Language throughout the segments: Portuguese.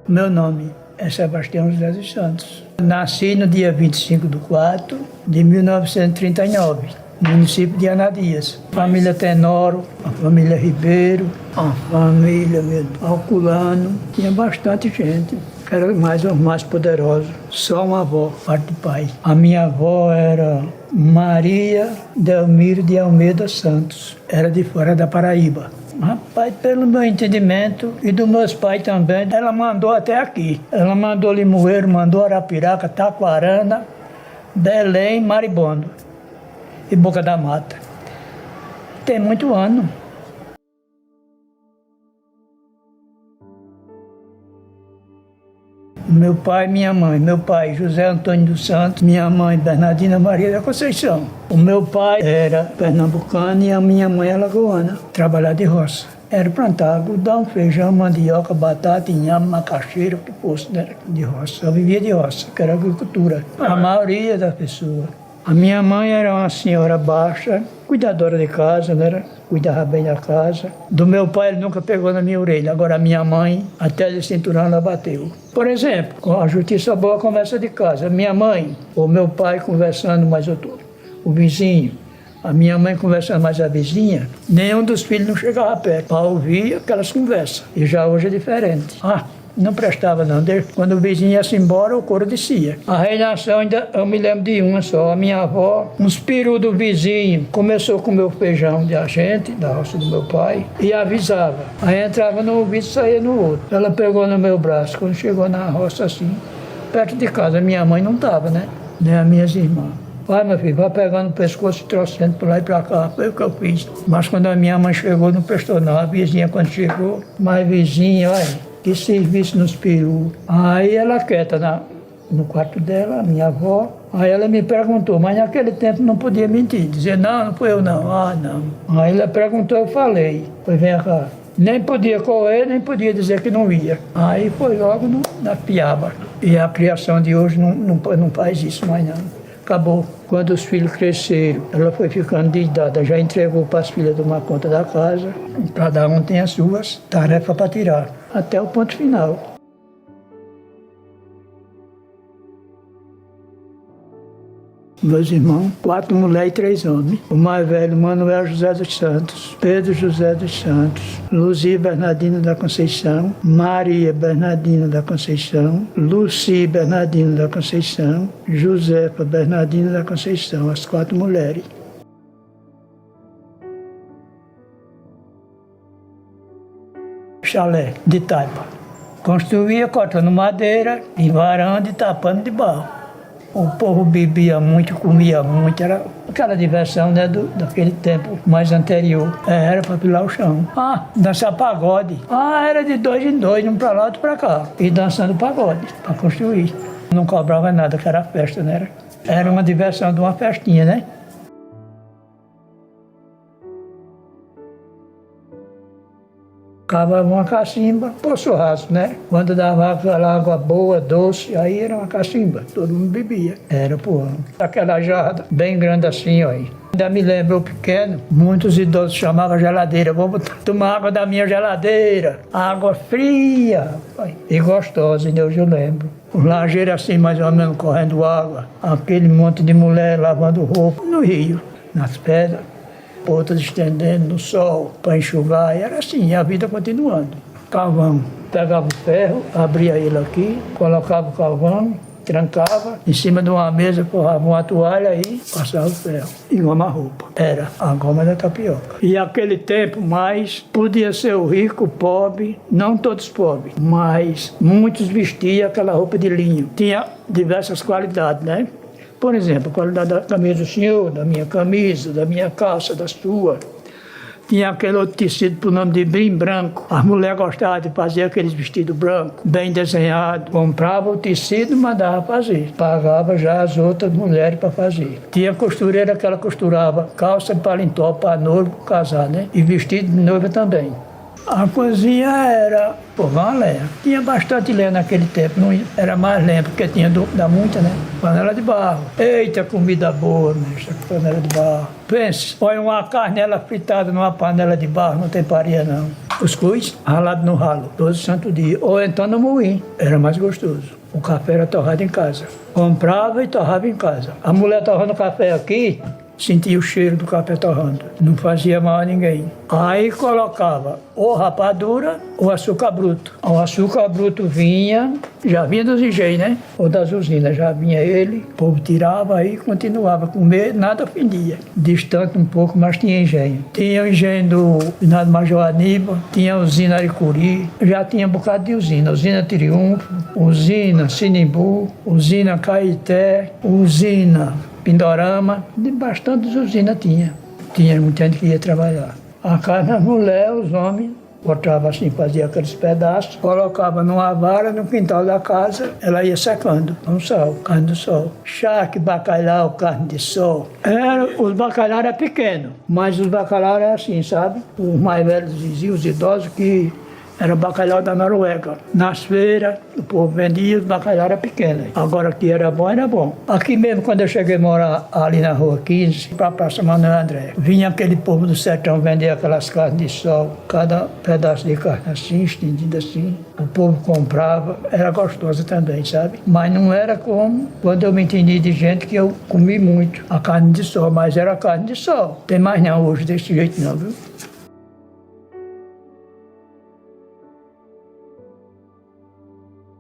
Meu nome é Sebastião José dos Santos. Nasci no dia 25/4/1939, no município de Anadias. Família Tenoro, a família Ribeiro, a família Alculano. Tinha bastante gente. Era mais poderoso. Só uma avó, parte de pai. A minha avó era Maria Delmiro de Almeida Santos. Era de fora da Paraíba. Rapaz, pelo meu entendimento e dos meus pais também, ela mandou até aqui. Ela mandou Limoeiro, mandou Arapiraca, Taquarana, Belém, Maribondo e Boca da Mata. Tem muito ano. Meu pai e minha mãe. Meu pai, José Antônio dos Santos. Minha mãe, Bernardina Maria da Conceição. O meu pai era pernambucano e a minha mãe é lagoana. Trabalhava de roça. Era plantar algodão, feijão, mandioca, batata, inhame, macaxeira, o que fosse, né? De roça. Eu vivia de roça, que era agricultura. A maioria das pessoas. A minha mãe era uma senhora baixa, cuidadora de casa, né? Cuidava bem da casa. Do meu pai, ele nunca pegou na minha orelha. Agora, a minha mãe, até de cinturão, ela bateu. Por exemplo, com a justiça boa, conversa de casa. Minha mãe, ou meu pai conversando mais o vizinho, a minha mãe conversando mais a vizinha, nenhum dos filhos não chegava perto para ouvir aquelas conversas. E já hoje é diferente. Não prestava não. Quando o vizinho ia-se embora, o couro descia. A reinação ainda, eu me lembro de uma só. A minha avó, uns perus do vizinho, começou a comer o feijão de a gente, da roça do meu pai, e avisava. Aí entrava no ouvido e saía no outro. Ela pegou no meu braço, quando chegou na roça assim, perto de casa. Minha mãe não estava, né? Nem as minhas irmãs. Vai, meu filho, vai pegando o pescoço e trouxendo por lá e pra cá. Foi o que eu fiz. Mas quando a minha mãe chegou, não prestou não. A vizinha, quando chegou, mais vizinha, olha, que serviço nos perus. Aí ela quieta no quarto dela, a minha avó. Aí ela me perguntou, mas naquele tempo não podia mentir. Dizer, não foi eu não. Não. Aí ela perguntou, eu falei. Pois vem cá. Nem podia correr, nem podia dizer que não ia. Aí foi logo na piaba. E a criação de hoje não faz isso mais não. Acabou. Quando os filhos cresceram, ela foi ficando de idade, já entregou para as filhas tomar conta da casa. Cada um tem as suas tarefas para tirar, até o ponto final. Meus irmãos, 4 mulheres e 3 homens. O mais velho, Manuel José dos Santos, Pedro José dos Santos, Luzia Bernardina da Conceição, Maria Bernardina da Conceição, Luci Bernardina da Conceição, Josefa Bernardina da Conceição, as 4 mulheres. Chalé de taipa. Construía cortando madeira e varanda e tapando de barro. O povo bebia muito, comia muito, era aquela diversão, né, daquele tempo mais anterior. Era para pilar o chão. Dançar pagode. Era de 2 em 2, um para lá, outro para cá. E dançando pagode, para construir. Não cobrava nada, que era festa, né? Era uma diversão de uma festinha, né? Cavava uma cacimba, poço raso, né? Quando dava aquela água boa, doce, aí era uma cacimba, todo mundo bebia. Era pro ano. Aquela jarra bem grande assim, ó. Ainda me lembro, eu pequeno, muitos idosos chamavam geladeira. Vamos tomar água da minha geladeira. Água fria, rapaz, e gostosa, ainda hoje eu lembro. Os lajeiros assim, mais ou menos, correndo água. Aquele monte de mulher lavando roupa no rio, nas pedras. Outras estendendo no sol para enxugar, e era assim, a vida continuando. Carvão, pegava o ferro, abria ele aqui, colocava o carvão, trancava, em cima de uma mesa, forrava uma toalha e passava o ferro. E uma roupa. Era a goma da tapioca. E aquele tempo mais podia ser o rico, o pobre, não todos pobres, mas muitos vestiam aquela roupa de linho. Tinha diversas qualidades, né? Por exemplo, a qualidade da camisa do senhor, da minha camisa, da minha calça, da sua. Tinha aquele outro tecido por nome de brim branco. As mulheres gostavam de fazer aqueles vestidos brancos, bem desenhados. Comprava o tecido e mandava fazer. Pagava já as outras mulheres para fazer. Tinha costureira que ela costurava calça de paletó para noivo casar, né? E vestido de noiva também. A cozinha era fogão a lenha. Tinha bastante lenha naquele tempo, não era mais lenha, porque tinha da muita, né? Panela de barro. Eita, comida boa, mestre, panela de barro. Pense, põe uma carnela fritada numa panela de barro, não tem paria não. cuscuz ralado no ralo, todo santo dia. Ou então no moinho, era mais gostoso. O café era torrado em casa. Comprava e torrava em casa. A mulher torrando café aqui, sentia o cheiro do café torrando. Não fazia mal a ninguém. Aí colocava ou rapadura ou açúcar bruto. O açúcar bruto já vinha dos engenhos, né? Ou das usinas, já vinha ele. O povo tirava aí e continuava a comer, nada ofendia. Distante um pouco, mas tinha engenho. Tinha o engenho do finado Major Aníbal, tinha a usina Aricuri, já tinha um bocado de usina. Usina Triunfo, usina Sinimbu, usina Caeté, usina Pindorama, de bastantes usinas tinha. Tinha muita gente que ia trabalhar. A carne, as mulheres, os homens, cortava assim, fazia aqueles pedaços, colocava numa vara no quintal da casa, ela ia secando no sol, carne do sol. Charque, bacalhau, carne de sol. Os bacalhau eram pequenos, mas os bacalhau eram assim, sabe? Os mais velhos diziam, os idosos, que era bacalhau da Noruega. Nas feiras, o povo vendia, os bacalhau eram pequenos. Agora que era bom, era bom. Aqui mesmo, quando eu cheguei a morar ali na Rua 15, para a Praça Manuel André, vinha aquele povo do sertão vender aquelas carnes de sol, cada pedaço de carne assim, estendida assim. O povo comprava, era gostosa também, sabe? Mas não era como quando eu me entendi de gente que eu comi muito a carne de sol, mas era carne de sol. Tem mais não hoje desse jeito não, viu?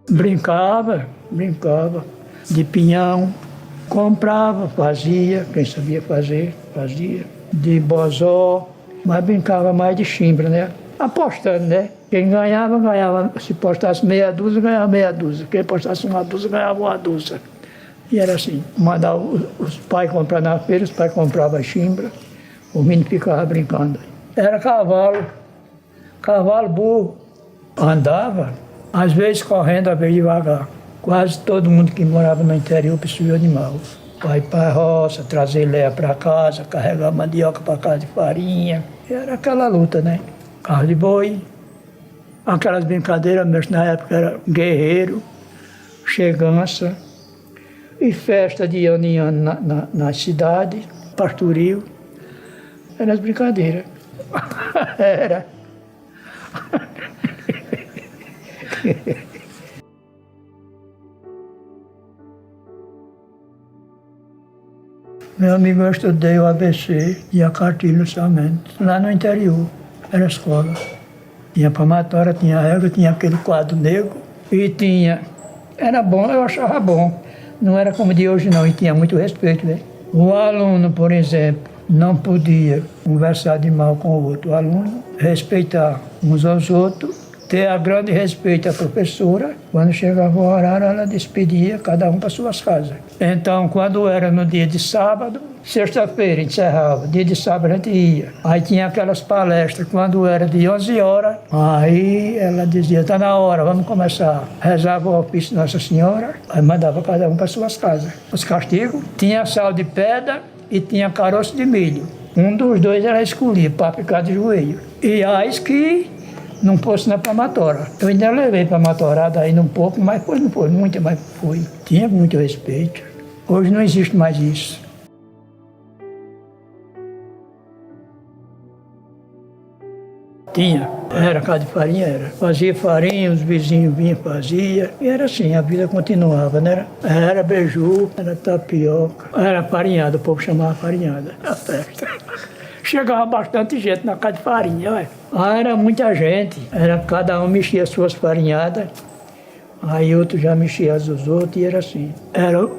Brincava de pinhão, comprava, fazia, quem sabia fazer, fazia, de bozó, mas brincava mais de chimbra, né? Apostando, né? Quem ganhava, ganhava, se postasse meia dúzia, ganhava meia dúzia, quem postasse uma dúzia, ganhava uma dúzia. E era assim, mandava os pais comprar na feira, os pais compravam chimbra, o menino ficava brincando. Era cavalo burro, andava, às vezes correndo, às vezes devagar. Quase todo mundo que morava no interior possuía animal. Vai para a roça, trazer lenha para casa, carregar mandioca para casa de farinha. E era aquela luta, né? Carro de boi, aquelas brincadeiras, mas na época era guerreiro, chegança, e festa de ano em ano na cidade, pastoril. Eram as brincadeiras. Era. Meu amigo, eu estudei o ABC e a Cartilho somente, lá no interior, era escola. Tinha palmatória, tinha regra, tinha aquele quadro negro e tinha... Era bom, eu achava bom. Não era como de hoje não, e tinha muito respeito, né? O aluno, por exemplo, não podia conversar de mal com o outro. O aluno respeitar uns aos outros, ter a grande respeito à professora. Quando chegava o horário, ela despedia cada um para suas casas. Então, quando era no dia de sábado, sexta-feira encerrava, dia de sábado a gente ia. Aí tinha aquelas palestras, quando era de 11 horas, aí ela dizia, está na hora, vamos começar. Rezava o ofício de Nossa Senhora, aí mandava cada um para suas casas. Os castigos, tinha sal de pedra e tinha caroço de milho. Um dos dois ela escolhia para ficar de joelho. E as que não fosse na palmatória. Eu ainda levei palmatorada ainda um pouco, mas não foi muita, mas foi. Tinha muito respeito. Hoje não existe mais isso. Tinha. Era casa de farinha, era. Fazia farinha, os vizinhos vinham, fazia. E era assim, a vida continuava, né? Era beiju, era tapioca, era farinhada, o povo chamava farinhada. A festa. Chegava bastante gente na casa de farinha, ué. Era muita gente, cada um mexia as suas farinhadas, aí outro já mexia as dos outros, e era assim.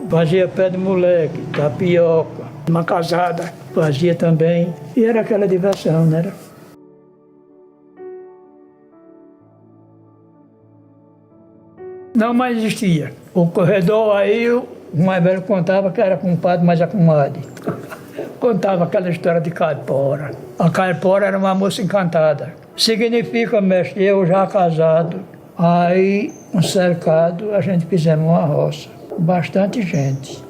Fazia pé de moleque, tapioca, uma casada, fazia também, e era aquela diversão, né? Não mais existia. O corredor aí, o mais velho contava que era compadre, mas a comadre. Contava aquela história de caipora. A caipora era uma moça encantada. Significa, mestre, eu já casado, aí um cercado, a gente fizemos uma roça. Bastante gente.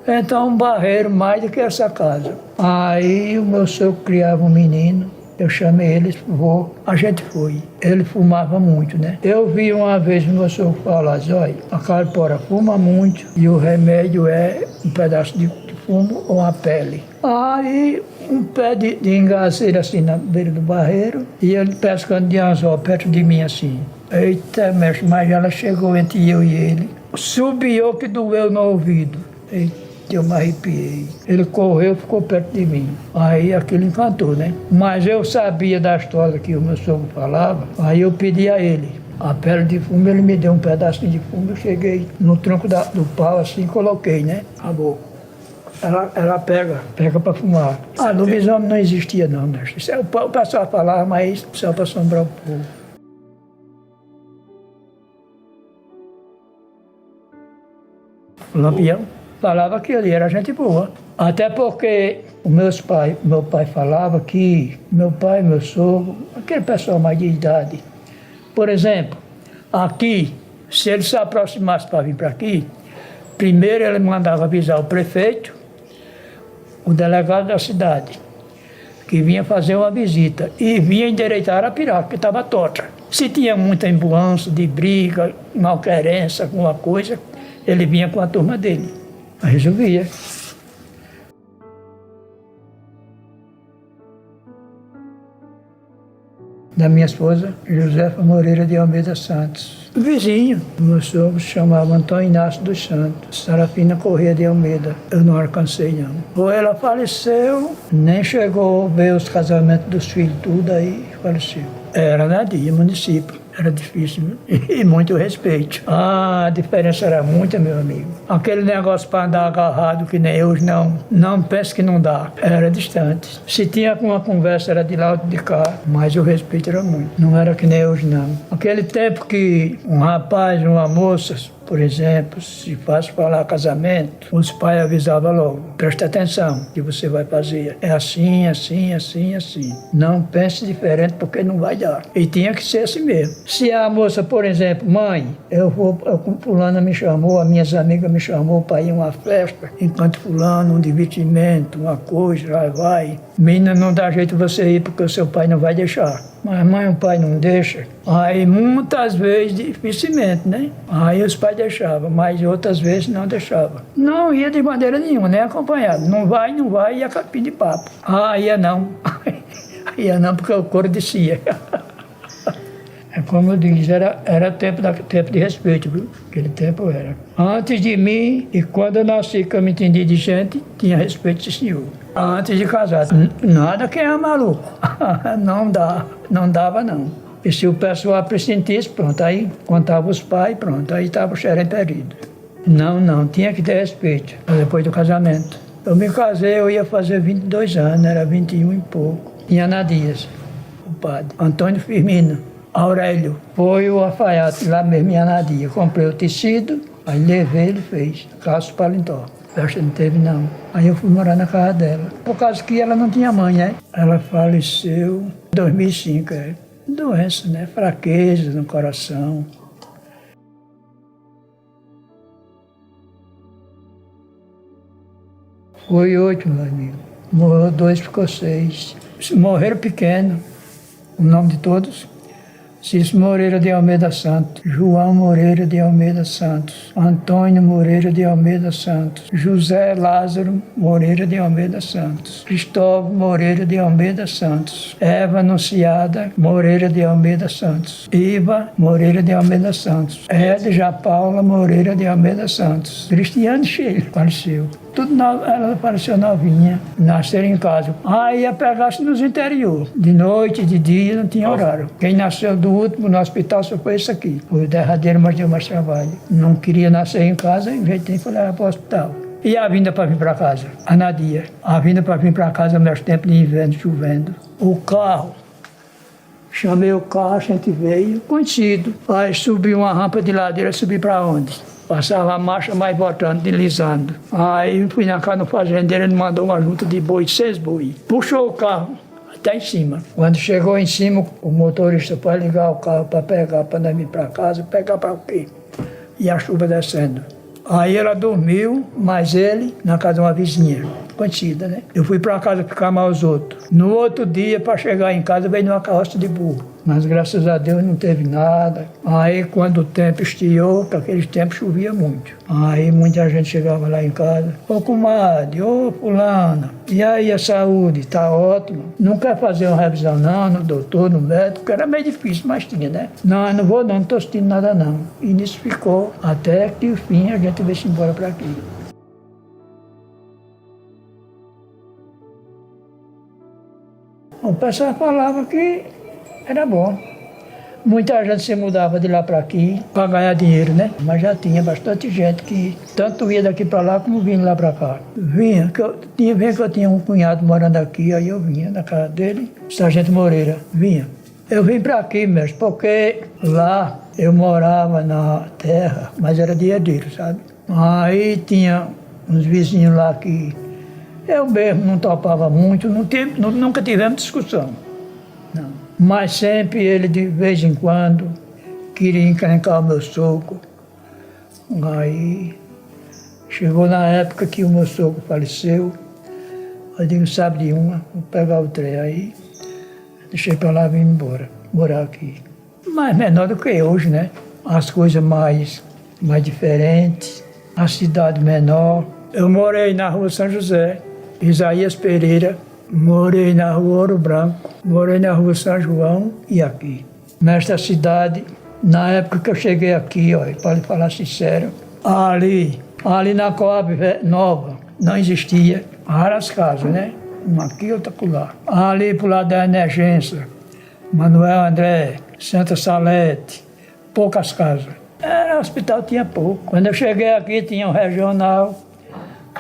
Então um barreiro mais do que essa casa. Aí o meu sogro criava um menino, eu chamei ele, vou, a gente foi. Ele fumava muito, né? Eu vi uma vez o meu sogro falar, olha, a caipora fuma muito e o remédio é um pedaço de fumo ou a pele. Aí um pé de engazeira assim na beira do barreiro e ele pescando de anzol perto de mim assim. Eita, mestre, mas ela chegou entre eu e ele. Subiu que doeu no ouvido. Eita, eu me arrepiei. Ele correu, ficou perto de mim. Aí aquilo encantou, né? Mas eu sabia da história que o meu sogro falava, aí eu pedi a ele. A pele de fumo, ele me deu um pedacinho de fumo, eu cheguei no tronco do pau assim, coloquei, né? Acabou. Ela pega para fumar. Ah, lobisomem não existia não, mestre. Isso é o pessoal falava, mas só para assombrar o povo. O Lampião falava que ele era gente boa. Até porque meu pai falava que meu pai, meu sogro, aquele pessoal mais de idade, por exemplo, aqui, se ele se aproximasse para vir para aqui, primeiro ele mandava avisar o prefeito, o delegado da cidade, que vinha fazer uma visita e vinha endireitar a Arapiraca, porque estava torta. Se tinha muita embuança de briga, malquerência, alguma coisa, ele vinha com a turma dele, resolvia. Da minha esposa, Josefa Moreira de Almeida Santos. Vizinho, meu sogro se chamava Antônio Inácio dos Santos, Serafina Corrêa de Almeida. Eu não alcancei, não. Ou ela faleceu, nem chegou a ver os casamentos dos filhos, tudo aí faleceu. Era Nadia, município. Era difícil e muito respeito. A diferença era muita, meu amigo. Aquele negócio para andar agarrado que nem hoje, não pense que não dá. Era distante. Se tinha uma conversa, era de lá ou de cá, mas o respeito era muito. Não era que nem hoje, não. Aquele tempo que um rapaz, uma moça, por exemplo, se faz falar casamento, os pais avisavam logo, presta atenção, que você vai fazer. É assim, assim, assim, assim. Não pense diferente porque não vai dar. E tinha que ser assim mesmo. Se a moça, por exemplo, mãe, fulana me chamou, as minhas amigas me chamou para ir a uma festa, enquanto fulano, um divertimento, uma coisa, lá vai. Menina, não dá jeito você ir porque o seu pai não vai deixar. Mas mãe, o pai não deixa. Aí muitas vezes, dificilmente, né? Aí os pais deixavam, mas outras vezes não deixavam. Não ia de maneira nenhuma, nem acompanhado. Não vai, ia capim de papo. Ia não. Ia não porque o couro descia. É como eu disse, era tempo de respeito, viu? Aquele tempo era. Antes de mim, e quando eu nasci, que eu me entendi de gente, tinha respeito de senhor. Antes de casar, nada quem é maluco. Não dava não. E se o pessoal pressentisse, pronto, aí contava os pais, pronto, aí estava o xerém perdido. Não, tinha que ter respeito, depois do casamento. Eu me casei, eu ia fazer 22 anos, era 21 e pouco. Tinha Nadias, o padre, Antônio Firmino. Aurélio, foi o alfaiate lá mesmo em Anadia. Comprei o tecido, aí levei, ele fez. Calço paletó. Festa não teve, não. Aí eu fui morar na casa dela. Por causa que ela não tinha mãe, né? Ela faleceu em 2005, Doença, né? Fraqueza no coração. Foi 8, meu amigo. Morreu 2, ficou 6. Morreram pequeno. O nome de todos? Cício Moreira de Almeida Santos, João Moreira de Almeida Santos, Antônio Moreira de Almeida Santos, José Lázaro Moreira de Almeida Santos, Cristóvão Moreira de Almeida Santos, Eva Anunciada Moreira de Almeida Santos, Iva Moreira de Almeida Santos, Edja Paula Moreira de Almeida Santos, Cristiano Cheio faleceu. Tudo ela apareceu novinha, nasceram em casa. Ia pegar-se nos interior. De noite, de dia, não tinha horário. Quem nasceu do último no hospital só foi esse aqui. Foi o derradeiro, mas deu mais trabalho. Não queria nascer em casa, em vez de foi levar para o hospital. E a vinda para vir para casa? A Nadia. A vinda para vir para casa, meus tempos de inverno, chovendo. O carro. Chamei o carro, a gente veio, conhecido. Aí subi uma rampa de ladeira, subi para onde? Passava a marcha, mais voltando, deslizando. Aí fui na casa do fazendeiro, ele mandou uma junta de boi, 6 boi. Puxou o carro até em cima. Quando chegou em cima, o motorista foi ligar o carro para pegar, para nós ir para casa, pegar para o quê? E a chuva descendo. Aí ela dormiu, mas ele na casa de uma vizinha. conhecida, né? Eu fui para casa ficar mais os outros. No outro dia, para chegar em casa, veio numa carroça de burro. Mas graças a Deus não teve nada. Aí quando o tempo estiou, que aquele tempo chovia muito. Aí muita gente chegava lá em casa. Ô comadre, ô fulana, e aí a saúde? Tá ótima. Não quer fazer uma revisão não, no doutor, no médico, porque era meio difícil, mas tinha, né? Não, eu não vou não tô sentindo nada não. E nisso ficou, até que o fim a gente veio embora para aqui. O pessoal falava que era bom. Muita gente se mudava de lá para aqui para ganhar dinheiro, né? Mas já tinha bastante gente que tanto ia daqui para lá como vinha lá para cá. Vinha, que eu tinha um cunhado morando aqui, aí eu vinha na casa dele, Sargento Moreira, vinha. Eu vim para aqui mesmo, porque lá eu morava na terra, mas era de herdeiro, sabe? Aí tinha uns vizinhos lá que eu mesmo não topava muito, nunca tivemos discussão. Não. Mas sempre ele, de vez em quando, queria encrencar o meu sogro. Aí chegou na época que o meu sogro faleceu. Eu digo, sabe de uma, vou pegar o trem aí. Deixei para lá e vim embora, morar aqui. Mas menor do que hoje, né? As coisas mais diferentes, a cidade menor. Eu morei na rua São José, Isaías Pereira, morei na rua Ouro Branco, morei na rua São João e aqui. Nesta cidade, na época que eu cheguei aqui, para lhe falar sincero, ali na Coab Nova não existia, raras casas, né? Uma aqui, outra lá. Ali pro lado da Emergência, Manuel André, Santa Salete, poucas casas. O hospital tinha pouco. Quando eu cheguei aqui tinha um regional,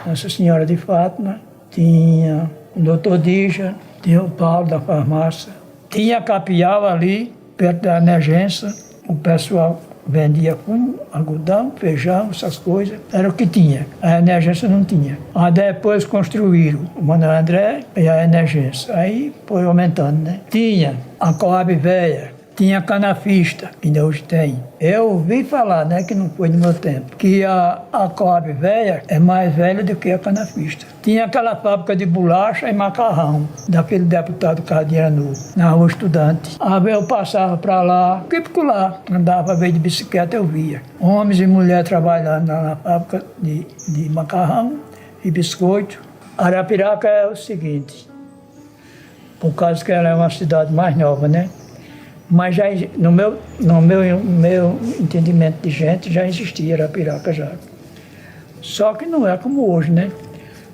Nossa Senhora de Fátima, tinha o doutor Dija, tinha o Paulo da farmácia, tinha Capial ali, perto da Emergência, o pessoal vendia fumo, algodão, feijão, essas coisas, era o que tinha. A Emergência não tinha. Aí depois construíram o Manuel André e a Emergência. Aí foi aumentando, né? Tinha a Coab Velha, tinha a Canafista, que ainda hoje tem. Eu ouvi falar, né, que não foi no meu tempo, que a Coab Velha é mais velha do que a Canafista. Tinha aquela fábrica de bolacha e macarrão, daquele deputado Cardiano, na Rua Estudante. Aí eu passava para lá, lá, andava a ver de bicicleta, eu via. Homens e mulheres trabalhando na fábrica de macarrão e biscoito. Arapiraca é o seguinte, por causa que ela é uma cidade mais nova, né? Mas já, no meu entendimento de gente, já existia Arapiraca já. Só que não é como hoje, né?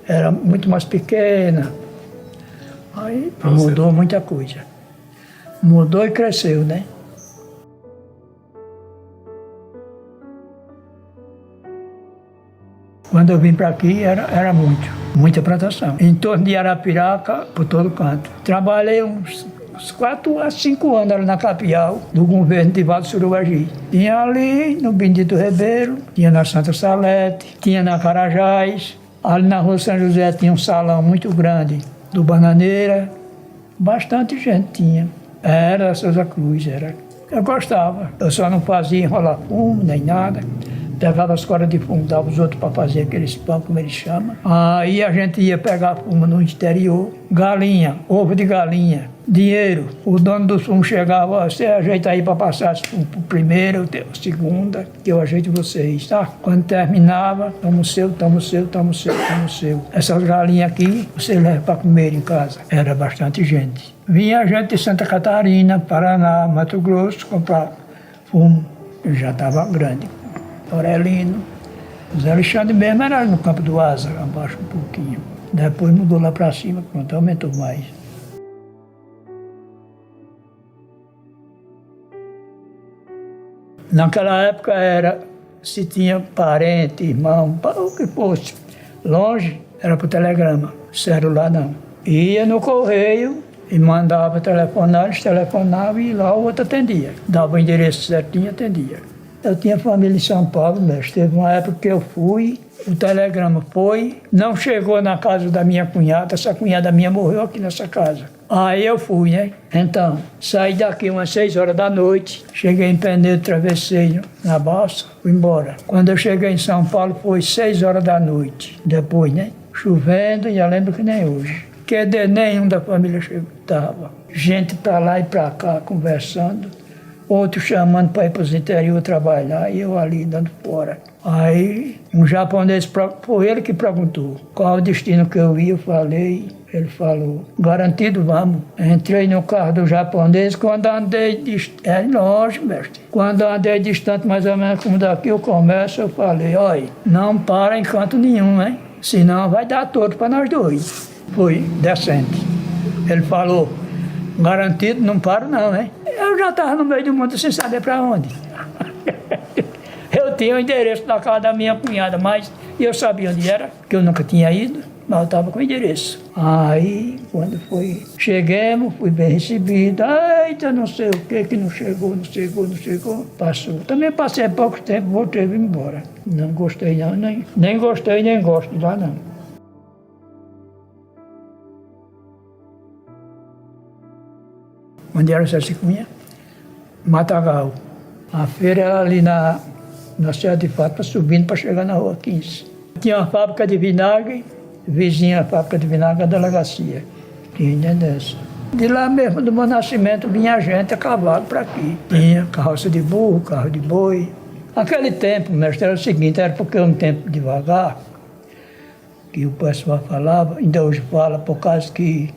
Era muito mais pequena. Aí mudou muita coisa. Mudou e cresceu, né? Quando eu vim para aqui, era muita plantação. Em torno de Arapiraca, por todo canto. Trabalhei uns 4 a 5 anos ali na Capial, do governo de Valdo Surubagi. Tinha ali no Benedito Ribeiro, tinha na Santa Salete, tinha na Carajás, ali na Rua São José tinha um salão muito grande do Bananeira, bastante gente tinha. Era a Souza Cruz, era. Eu gostava, eu só não fazia enrolar fumo, nem nada. Pegava as cordas de fumo, dava os outros para fazer aqueles pão, como eles chamam. Aí a gente ia pegar fumo no exterior, galinha, ovo de galinha, dinheiro. O dono do fumo chegava, você ajeita aí para passar esse fumo pro primeiro, segunda, que eu ajeito vocês, tá? Quando terminava, toma o seu, toma o seu, toma o seu, toma o seu. Essas galinhas aqui, você leva para comer em casa. Era bastante gente. Vinha gente de Santa Catarina, Paraná, Mato Grosso, comprar fumo. Eu já estava grande. Aurelino, Zé Alexandre mesmo era no Campo do Asa, abaixo um pouquinho. Depois mudou lá para cima, pronto, aumentou mais. Naquela época se tinha parente, irmão, o que fosse, longe, era por telegrama, celular não. Ia no correio e mandava telefonar, eles telefonavam e lá o outro atendia. Dava o endereço certinho e atendia. Eu tinha família em São Paulo, mas teve uma época que eu fui, o telegrama foi, não chegou na casa da minha cunhada, essa cunhada minha morreu aqui nessa casa. Aí eu fui, né? Então, saí daqui umas 6 horas da noite, cheguei em Penedo, travessei na balsa, fui embora. Quando eu cheguei em São Paulo foi 6 horas da noite, depois, né? chovendo, e eu lembro que nem hoje. Que nenhum da família estava. Gente para lá e para cá conversando, outros chamando para ir para os interior trabalhar, e eu ali dando fora. Aí um japonês, foi ele que perguntou qual o destino que eu ia, eu falei, ele falou, garantido, vamos. Entrei no carro do japonês, quando andei é longe, mestre. Quando andei distante, mais ou menos como daqui eu começo, eu falei, olha, não para em canto nenhum, hein? Senão vai dar torto para nós dois. Fui descendo. Ele falou, garantido, não paro não, hein? Eu já estava no meio do mundo sem saber para onde. Eu tinha o endereço da casa da minha cunhada, mas eu sabia onde era, que eu nunca tinha ido, mas eu estava com o endereço. Aí, quando chegamos, fui bem recebido. Eita, não sei o que não chegou, não chegou. Passou. Também passei pouco tempo, voltei e vim embora. Não gostei não, nem gostei, nem gosto de lá não. Onde era essa Cunha? Matagal. A feira era ali na Serra de Fátima, subindo para chegar na Rua 15. Tinha uma fábrica de vinagre, vizinha à fábrica de vinagre, a delegacia. Tinha dessa. De lá mesmo, do meu nascimento, vinha gente a cavalo para aqui. Tinha carroça de burro, carro de boi. Aquele tempo, mestre, era o seguinte, era porque era um tempo devagar, que o pessoal falava, ainda hoje fala, por causa que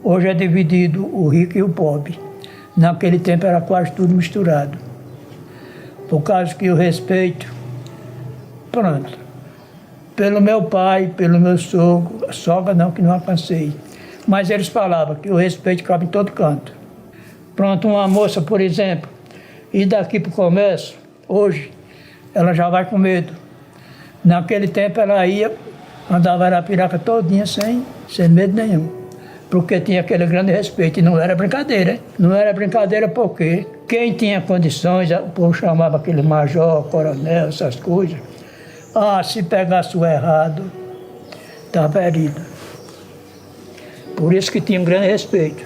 hoje é dividido o rico e o pobre. Naquele tempo era quase tudo misturado. Por causa que o respeito, pronto. Pelo meu pai, pelo meu sogro, sogra não, que não alcancei. Mas eles falavam que o respeito cabe em todo canto. Pronto, uma moça, por exemplo, ir daqui para o comércio, hoje, ela já vai com medo. Naquele tempo ela ia, andava Arapiraca todinha sem medo nenhum. Porque tinha aquele grande respeito, e não era brincadeira. Não era brincadeira porque quem tinha condições, o povo chamava aquele major, coronel, essas coisas. Ah, se pegasse o errado, estava herido. Por isso que tinha um grande respeito.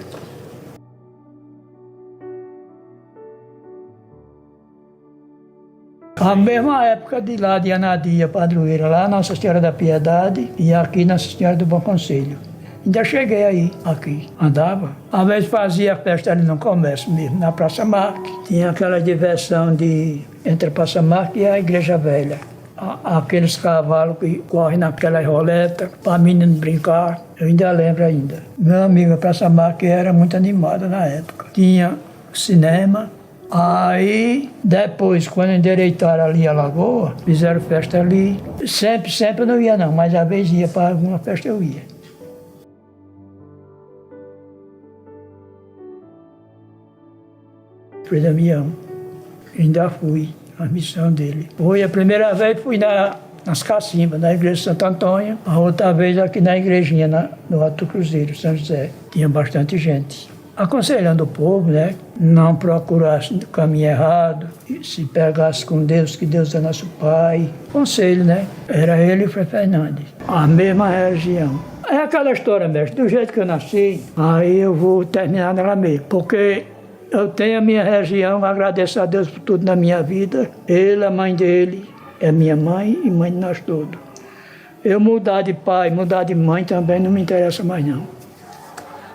A mesma época de lá, de Anadia, padroeira, lá Nossa Senhora da Piedade e aqui Nossa Senhora do Bom Conselho. Ainda cheguei aí, aqui, andava. Às vezes fazia festa ali no comércio mesmo, na Praça Marque. Tinha aquela diversão entre a Praça Marque e a Igreja Velha. Aqueles cavalos que correm naquela roleta, para menino brincar. Eu ainda lembro ainda. Meu amigo, a Praça Marque era muito animada na época. Tinha cinema. Aí, depois, quando endireitaram ali a lagoa, fizeram festa ali. Sempre eu não ia não, mas às vezes ia para alguma festa eu ia. Frei Damião, ainda fui, a missão dele. Foi a primeira vez, fui nas cacimbas, na igreja de Santo Antônio, a outra vez aqui na igrejinha, no Alto Cruzeiro, São José. Tinha bastante gente. Aconselhando o povo, né? Não procurasse o caminho errado, se pegasse com Deus, que Deus é nosso Pai. Conselho, né? Era ele e o Frei Fernandes. A mesma região. É aquela história, mestre, do jeito que eu nasci, aí eu vou terminar nela mesmo, porque eu tenho a minha região, agradeço a Deus por tudo na minha vida. Ele, a mãe dele, é minha mãe e mãe de nós todos. Eu mudar de pai, mudar de mãe também não me interessa mais não.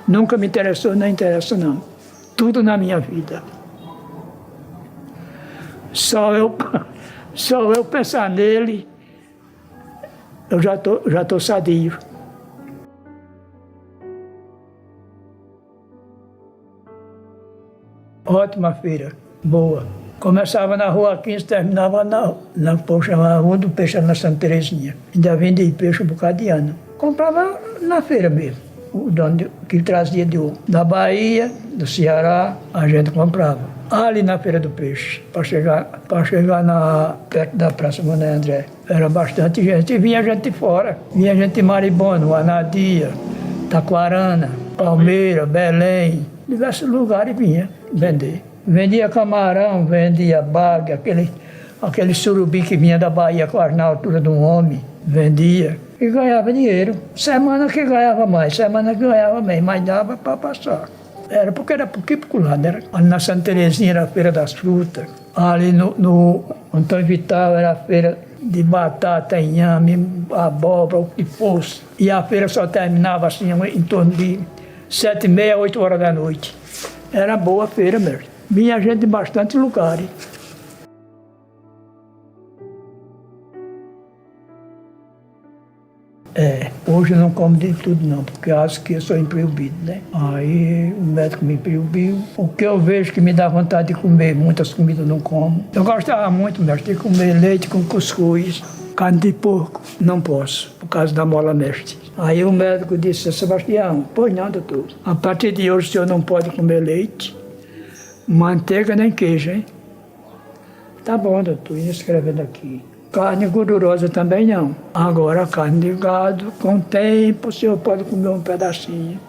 Nunca me interessou, não interessa não. Tudo na minha vida. Só eu pensar nele, eu já tô sadio. Ótima feira, boa. Começava na Rua 15, terminava na povo chamava Rua do Peixe, na Santa Terezinha. Ainda vendia peixe um bocado de ano. Comprava na feira mesmo. O dono que trazia da Bahia, do Ceará, a gente comprava. Ali na Feira do Peixe, para chegar perto da Praça Mané André. Era bastante gente. E vinha gente de fora. Vinha gente de Maribondo, Anadia, Taquarana, Palmeira, Belém. Diversos lugares vinha vender. Vendia camarão, vendia baga, aquele surubim que vinha da Bahia quase na altura de um homem. Vendia e ganhava dinheiro. Semana que ganhava mais, semana que ganhava menos, mas dava para passar. Era porque lá, né? Ali na Santa Terezinha era a Feira das Frutas. Ali no Antônio Vital era a Feira de batata, inhame, abóbora, o que fosse. E a feira só terminava assim em torno de 7h30, 8 horas da noite. Era boa a feira mesmo. Vinha gente de bastante lugares. Hoje eu não como de tudo não, porque acho que eu sou improibido, né? Aí o médico me proibiu. O que eu vejo que me dá vontade de comer, muitas comidas eu não como. Eu gostava muito, mestre, de comer leite com cuscuz, carne de porco. Não posso, por causa da mola mestre. Aí o médico disse, Sebastião, pois não, doutor. A partir de hoje o senhor não pode comer leite, manteiga nem queijo, hein? Tá bom, doutor, ia escrevendo aqui. Carne gordurosa também não. Agora, carne de gado, com o tempo, o senhor pode comer um pedacinho.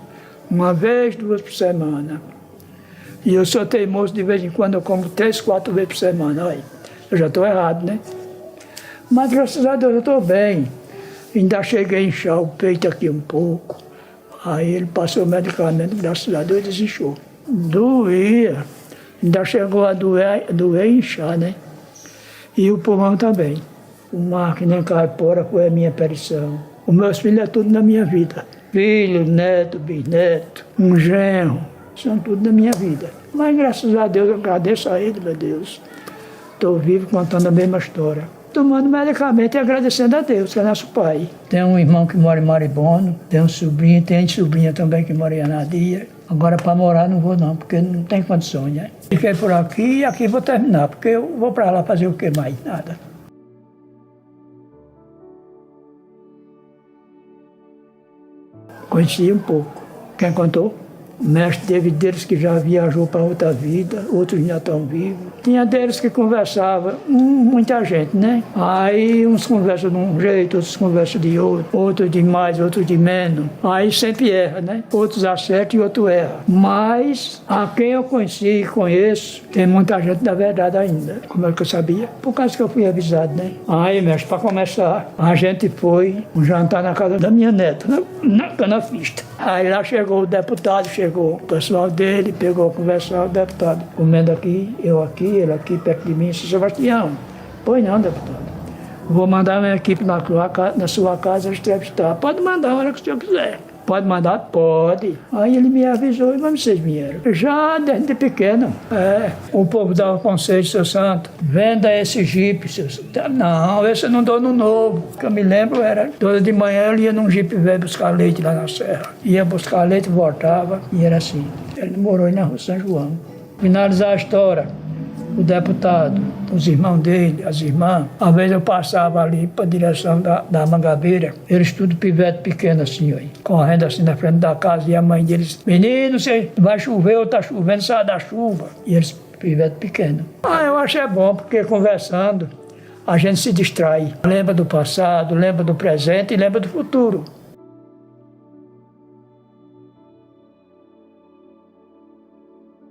Uma vez, 2 por semana. E eu sou teimoso, de vez em quando eu como 3, 4 vezes por semana. Olha, eu já estou errado, né? Mas, graças a Deus, eu estou bem. Ainda cheguei a inchar o peito aqui um pouco. Aí ele passou o medicamento, graças a Deus, desinchou. Doía. Ainda chegou a doer e inchar, né? E o pulmão também. O mar que nem caipora foi a minha perição. Os meus filhos é tudo na minha vida. Filho, neto, bisneto, um genro, são tudo na minha vida. Mas graças a Deus, eu agradeço a ele, meu Deus. Estou vivo contando a mesma história. Tomando medicamento e agradecendo a Deus, que é nosso pai. Tem um irmão que mora em Maribondo, tem um sobrinho, tem sobrinha também que mora em Anadia. Agora para morar não vou não, porque não tem condições, né? Fiquei por aqui e aqui vou terminar, porque eu vou para lá fazer o que mais? Nada. Conheci um pouco. Quem contou? O mestre teve deles que já viajou para outra vida, outros ainda estão vivos. Tinha deles que conversavam, muita gente, né? Aí uns conversam de um jeito, outros conversam de outro, outros de mais, outros de menos. Aí sempre erra, né? Outros acertam e outros erram. Mas a quem eu conheci e conheço, tem muita gente da verdade ainda. Como é que eu sabia? Por causa que eu fui avisado, né? Aí, mestre, para começar, a gente foi um jantar na casa da minha neta, na Canafista. Aí lá chegou o deputado, chegou o pessoal dele, pegou a conversar, o deputado comendo aqui, eu aqui, ele aqui perto de mim, disse, Sebastião, pois não, deputado, vou mandar minha equipe na sua casa entrevistar. Pode mandar a hora que o senhor quiser. Pode mandar? Pode. Aí ele me avisou, mas vocês vieram. Já desde pequeno. O povo dava conselho, seu santo, venda esse jipe, seu santo. Não, esse eu não dou no novo. O que eu me lembro era, toda de manhã ele ia num jipe velho buscar leite lá na serra. Ia buscar leite, voltava, e era assim. Ele morou aí na rua São João. Finalizar a história, o deputado, os irmãos dele, as irmãs, às vezes eu passava ali para a direção da Mangabeira, eles tudo pivete pequeno assim, ó, correndo assim na frente da casa, e a mãe deles, menino, vai chover ou está chovendo, sai da chuva. E eles pivete pequeno. Eu acho bom, porque conversando, a gente se distrai. Lembra do passado, lembra do presente e lembra do futuro.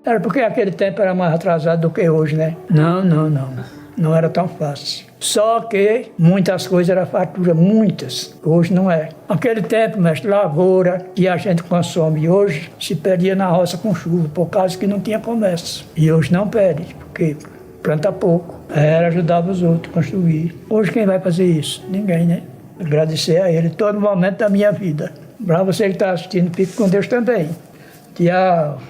Era porque aquele tempo era mais atrasado do que hoje, né? Não. Não era tão fácil. Só que muitas coisas eram fartura, muitas. Hoje não é. Aquele tempo, mestre, lavoura que a gente consome hoje se perdia na roça com chuva, por causa que não tinha comércio. E hoje não perde, porque planta pouco. Era ajudar os outros a construir. Hoje quem vai fazer isso? Ninguém, né? Agradecer a ele todo momento da minha vida. Para você que está assistindo, fique com Deus também. Tchau.